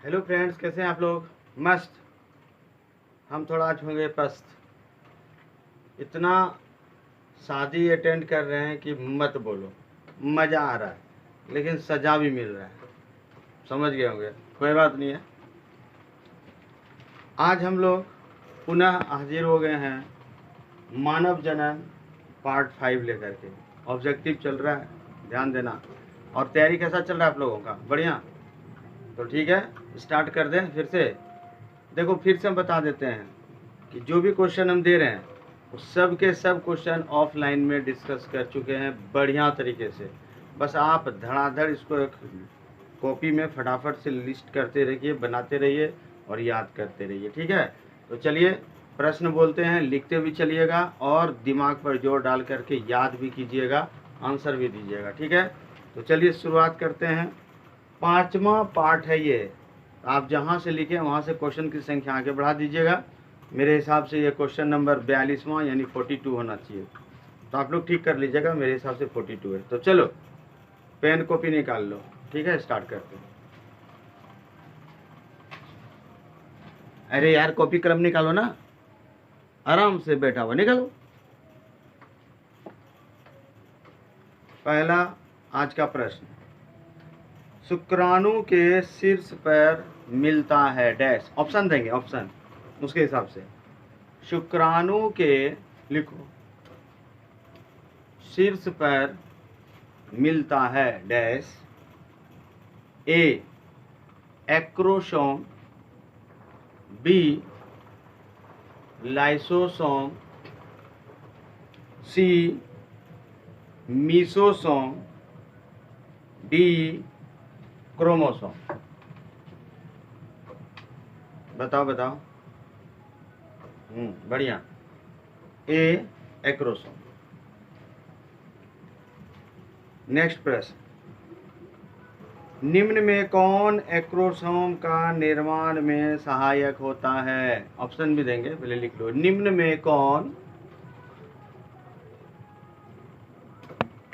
Hello friends, कैसे हैं आप लोग? मस्त। हम थोड़ा आज होंगे पस्त। इतना शादी अटेंड कर रहे हैं कि मत बोलो। मज़ा आ रहा है लेकिन सज़ा भी मिल रहा है। समझ गए होंगे, कोई बात नहीं है। आज हम लोग पुनः हाजिर हो गए हैं मानव जनन पार्ट 5 लेकर के। ऑब्जेक्टिव चल रहा है, ध्यान देना। और तैयारी कैसा चल रहा है आप लोगों का? बढ़िया। तो ठीक है, स्टार्ट कर दें फिर से। देखो, फिर से हम बता देते हैं कि जो भी क्वेश्चन हम दे रहे हैं वो सब के सब क्वेश्चन ऑफलाइन में डिस्कस कर चुके हैं बढ़िया तरीके से। बस आप धड़ाधड़ इसको एक कॉपी में फटाफट से लिस्ट करते रहिए, बनाते रहिए और याद करते रहिए। ठीक है, तो चलिए प्रश्न बोलते हैं, लिखते भी चलिएगा और दिमाग पर जोर डाल करके याद भी कीजिएगा, आंसर भी दीजिएगा। ठीक है, तो चलिए शुरुआत करते हैं। 5वां पार्ट है ये। आप जहाँ से लिखें वहाँ से क्वेश्चन की संख्या आगे बढ़ा दीजिएगा। मेरे हिसाब से ये क्वेश्चन नंबर 42वां यानी 42 होना चाहिए। तो आप लोग ठीक कर लीजिएगा, मेरे हिसाब से 42 है। तो चलो पेन कॉपी निकाल लो। ठीक है, स्टार्ट करते हैं। अरे यार, कॉपी कलम निकालो ना, आराम से बैठा हुआ निकालो। पहला आज का प्रश्न, शुक्राणु के शीर्ष पर मिलता है डैश। ऑप्शन देंगे, ऑप्शन उसके हिसाब से। शुक्राणु के, लिखो, शीर्ष पर मिलता है डैश। ए एक्रोसोम, बी लाइसोसोम, सी मीसोसोम, डी क्रोमोसोम। बताओ बताओ। बढ़िया, ए एक्रोसोम। नेक्स्ट प्रश्न, निम्न में कौन एक्रोसोम का निर्माण में सहायक होता है? ऑप्शन भी देंगे, पहले लिख लो। निम्न में कौन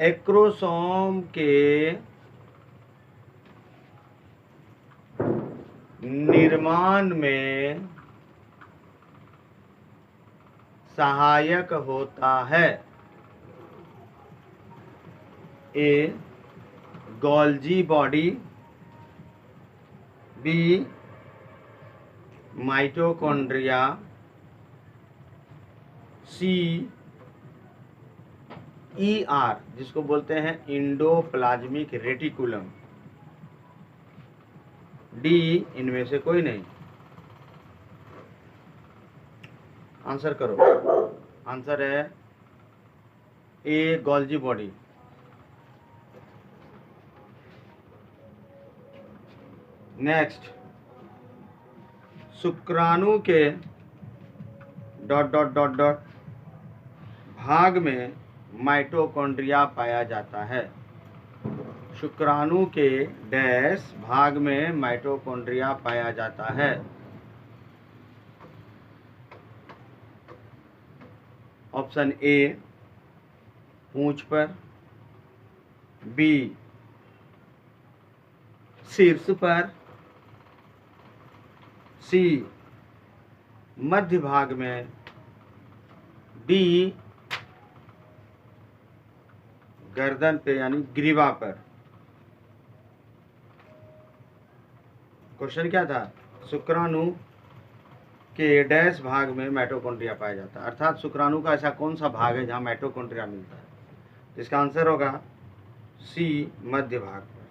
एक्रोसोम के निर्माण में सहायक होता है? ए गोल्जी बॉडी, बी माइटोकॉन्ड्रिया, सी ईआर जिसको बोलते हैं इंडोप्लाज्मिक रेटिकुलम, डी इनमें से कोई नहीं। आंसर करो। आंसर है ए गोल्जी बॉडी। नेक्स्ट, शुक्राणु के डॉट डॉट डॉट डॉट भाग में माइटोकॉन्ड्रिया पाया जाता है। शुक्राणु के डैश भाग में माइटोकॉन्ड्रिया पाया जाता है? ऑप्शन ए पूंछ पर, बी शीर्ष पर, सी मध्य भाग में, डी गर्दन पे यानी ग्रीवा पर। क्वेश्चन क्या था? शुक्राणु के डैश भाग में माइटोकॉन्ड्रिया पाया जाता है, अर्थात शुक्राणु का ऐसा कौन सा भाग है जहाँ माइटोकॉन्ड्रिया मिलता है? इसका आंसर होगा सी मध्य भाग पर।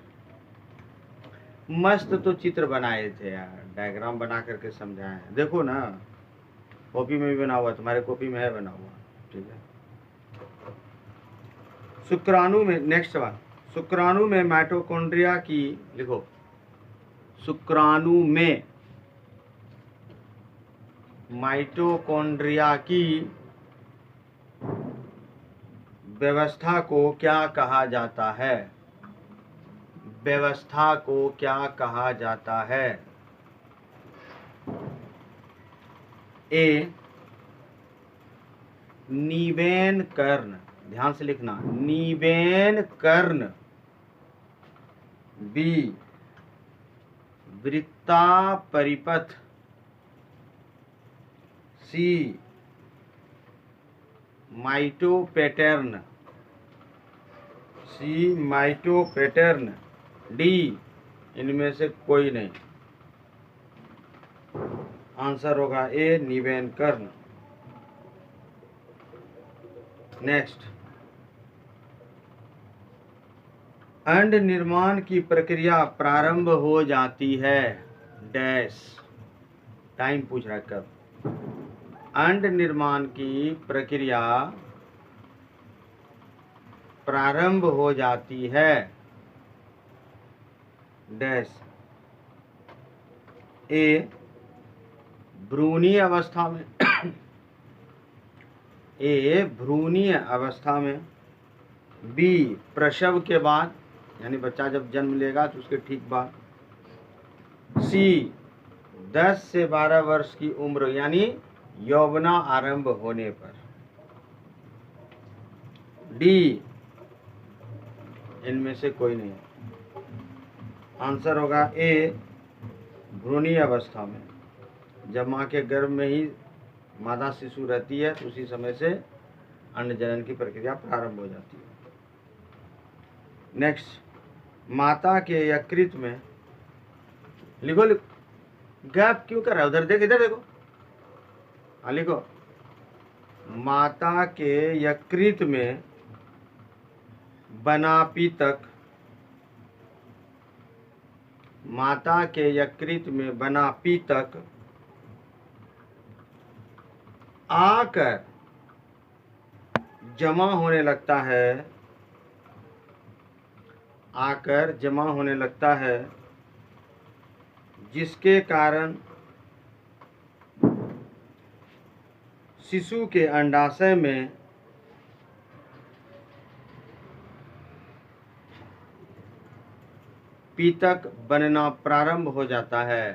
मस्त तो चित्र बनाए थे यार, डायग्राम बना करके समझाए हैं। देखो ना, कॉपी में भी बना हुआ, तुम्हारे कॉपी में है बना हुआ। ठीक है, शुक्राणु में, नेक्स्ट बात, शुक्राणु में माइटोकॉन्ड्रिया की, लिखो, शुक्राणु में माइटोकॉन्ड्रिया की व्यवस्था को क्या कहा जाता है? व्यवस्था को क्या कहा जाता है? ए नीवेन कर्ण, ध्यान से लिखना, नीवेन कर्ण, बी वृत्ता परिपथ, सी माइटोपैटर्न, सी माइटोपैटर्न, डी इनमें से कोई नहीं। आंसर होगा ए निवेनकर्ण। नेक्स्ट, अंड निर्माण की प्रक्रिया प्रारंभ हो जाती है डैश। टाइम पूछ रहा है कब। अंड निर्माण की प्रक्रिया प्रारंभ हो जाती है डैश। ए भ्रूणीय अवस्था में, ए भ्रूणीय अवस्था में, बी प्रसव के बाद, यानी बच्चा जब जन्म लेगा तो उसके ठीक बाद, सी 10 से 12 वर्ष की उम्र यानी यौवना आरंभ होने पर, डी इनमें से कोई नहीं। आंसर होगा ए भ्रूणीय अवस्था में। जब माँ के गर्भ में ही मादा शिशु रहती है तो उसी समय से अंड जनन की प्रक्रिया प्रारंभ हो जाती है। नेक्स्ट, माता के यकृत में, लिखो गैप क्यों कर रहा है, उधर देख, इधर देखो, हाँ लिखो, माता के यकृत में बना पीतक, माता के यकृत में बना पीतक आकर जमा होने लगता है, आकर जमा होने लगता है, जिसके कारण शिशु के अंडाशय में पीतक बनना प्रारंभ हो जाता है,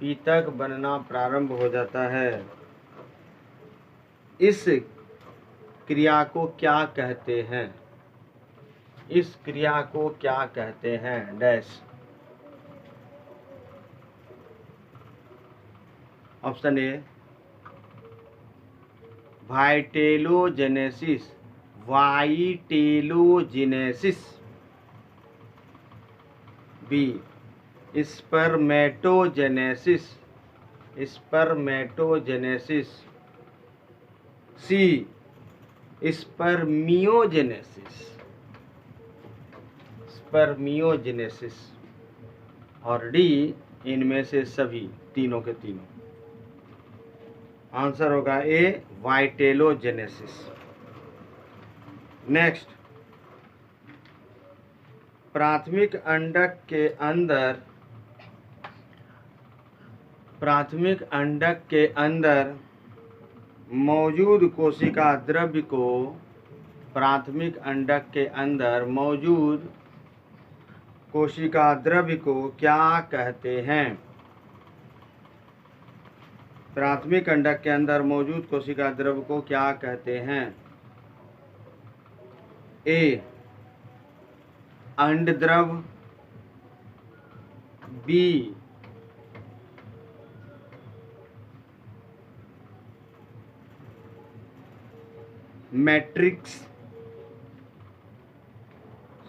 पीतक बनना प्रारंभ हो जाता है। इस क्रिया को क्या कहते हैं, इस क्रिया को क्या कहते हैं dash. Option A vitellogenesis, vitellogenesis, B spermatogenesis, spermatogenesis, C spermiogenesis, spermiogenesis, और डी इनमें से सभी, तीनों के तीनों। आंसर होगा ए वाइटेलोजेनेसिस। नेक्स्ट, प्राथमिक अंडक के अंदर, प्राथमिक अंडक के अंदर मौजूद कोशिका द्रव्य को, प्राथमिक अंडक के अंदर मौजूद कोशिका द्रव्य को क्या कहते हैं। प्राथमिक अंडक के अंदर मौजूद कोशिका द्रव्य को क्या कहते हैं। ए अंड द्रव, बी मैट्रिक्स,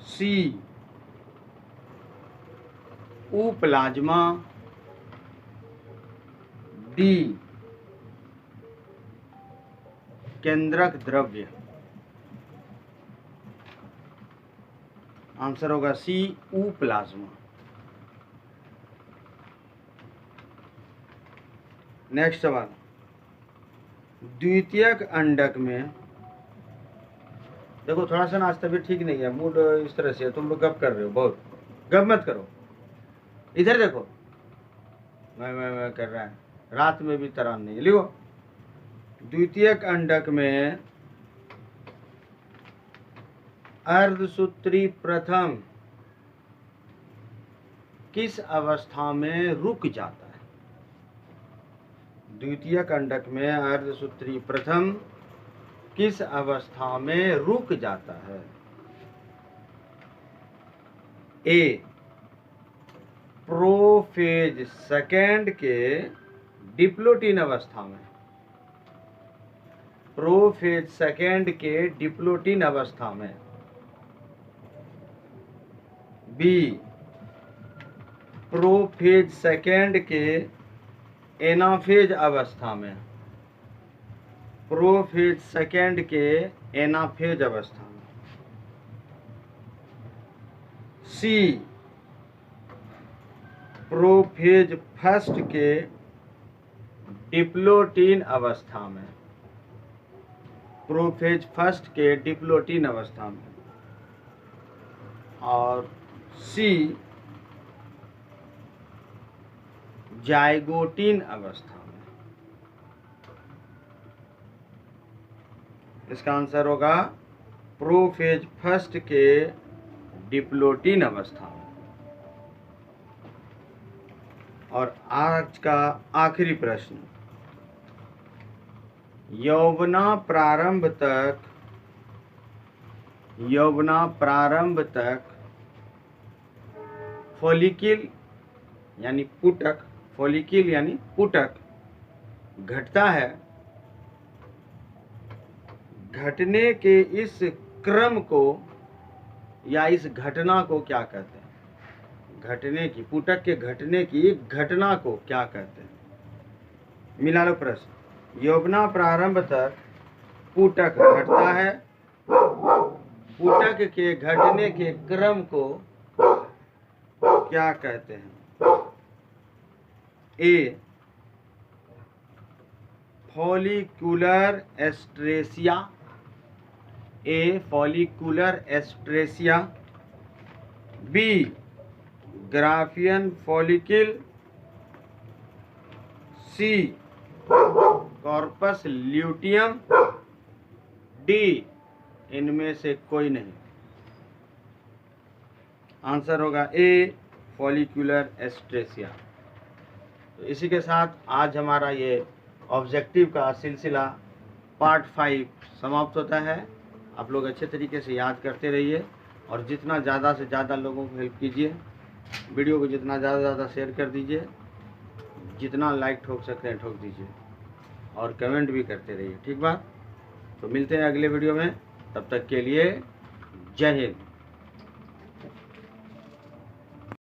सी प्लाज्मा, डी केंद्रक द्रव्य। आंसर होगा सी प्लाज्मा। नेक्स्ट सवाल, द्वितीयक अंडक में, देखो थोड़ा सा ना आज तबीयत ठीक नहीं है, मूड इस तरह से, तुम लोग गप कर रहे हो, बहुत गप मत करो। इधर देखो, मैं कर रहा है, रात में भी तरान नहीं। लिखो, द्वितीयक अंडक में अर्धसूत्री प्रथम किस अवस्था में रुक जाता है। द्वितीयक अंडक में अर्धसूत्री प्रथम किस अवस्था में रुक जाता है। ए प्रोफेज सेकेंड के डिप्लोटीन अवस्था में, प्रोफेज सेकेंड के डिप्लोटीन अवस्था में। बी, प्रोफेज सेकेंड के एनाफेज अवस्था में, प्रोफेज सेकेंड के एनाफेज अवस्था में। सी, प्रोफेज फर्स्ट के डिप्लोटीन अवस्था में, प्रोफेज फर्स्ट के डिप्लोटीन अवस्था में। और सी, जाइगोटीन अवस्था में। इसका आंसर होगा प्रोफेज फर्स्ट के डिप्लोटीन अवस्था में। और आज का आखिरी प्रश्न, यौवना प्रारंभ तक फॉलिकल यानी पुटक, फॉलिकल यानी पुटक घटता है, घटने के इस क्रम को या इस घटना को क्या कहते हैं? घटने की, पुटक के घटने की घटना को क्या कहते हैं? मिला लो प्रश्न। यौवना प्रारंभ तक पुटक घटता है, पुटक के घटने के क्रम को क्या कहते हैं? A, follicular atresia, A follicular atresia. B, Graafian follicle. C, corpus luteum. D, इनमें से कोई नहीं। आंसर होगा ए, फॉलिकुलर एस्ट्रेसिया। तो इसी के साथ आज हमारा ये ऑब्जेक्टिव का सिलसिला पार्ट 5 समाप्त होता है। आप लोग अच्छे तरीके से याद करते रहिए और जितना ज़्यादा से ज़्यादा लोगों को हेल्प कीजिए, वीडियो को जितना ज़्यादा शेयर कर दीजिए, जितना लाइक ठोक सकते हैं ठोक दीजिए और कमेंट भी करते रहिए। ठीक बात। तो मिलते हैं अगले वीडियो में, तब तक के लिए जय हिंद।